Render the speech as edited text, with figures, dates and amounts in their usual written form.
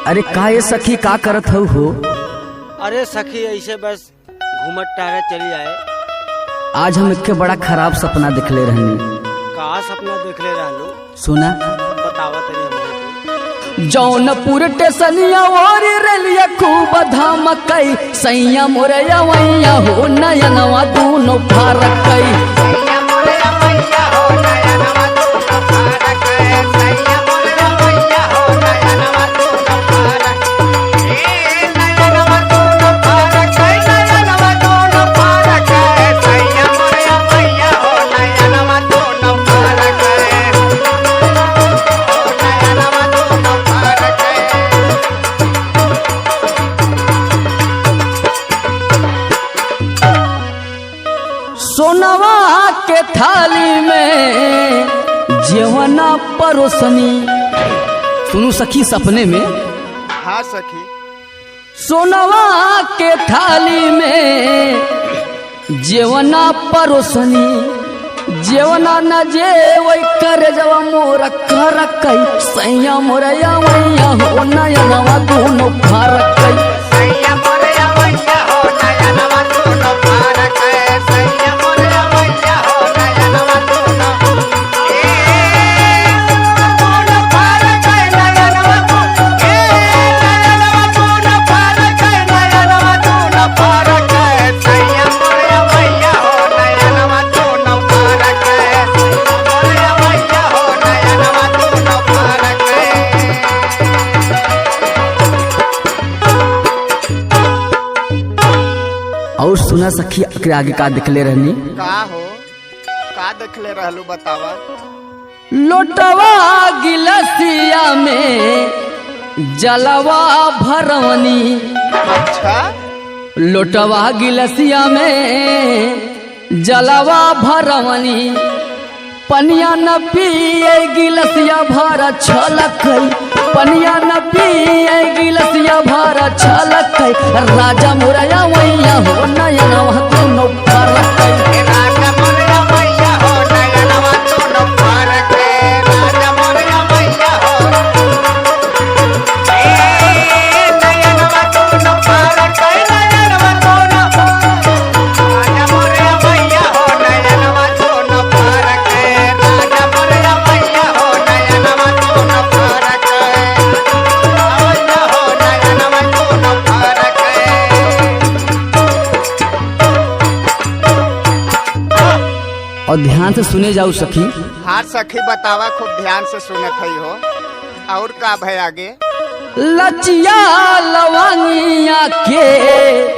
अरे का ये सखी का करत हो? अरे सखी ऐसे बस घूमत टहरे चली आए। आज हम एक बड़ा खराब सपना देखले रहनी। का सपना देखले रहलू? सुना बतावा तनी हमरे। जौनपुर टेसनिया और रेलिया खूब धमकई सैया मोरया वैया हो नयनवा दोनों फारकई। सोनवा के थाली में जेवना परोसनी। सुनू सखी सपने में। हाँ सखी। सोनवा के थाली में जेवना परोसनी जेवना न जेवै कर जवा मोर कर कई सैया मोरया वैया हो नयनवा दोनों फारकई। और सुना सखी आगे का दिखले रहनी। का हो? का देखले रहलू बतावा। लोटवा गिलसिया में जलवा भरवनी। अच्छा। लोटवा गिलसिया में जलवा भरवनी पनिया न पिए गिलसिया भरा छलकई। पनिया न पिए गिलसिया भरा छलकई राजा मोरया वैया हो नयनवा दोनों फारकई। और ध्यान से सुने जाओ सखी। हाँ सखी बतावा, खूब ध्यान से सुनत हई हो। और का भय आगे? लचिया लवंगिया के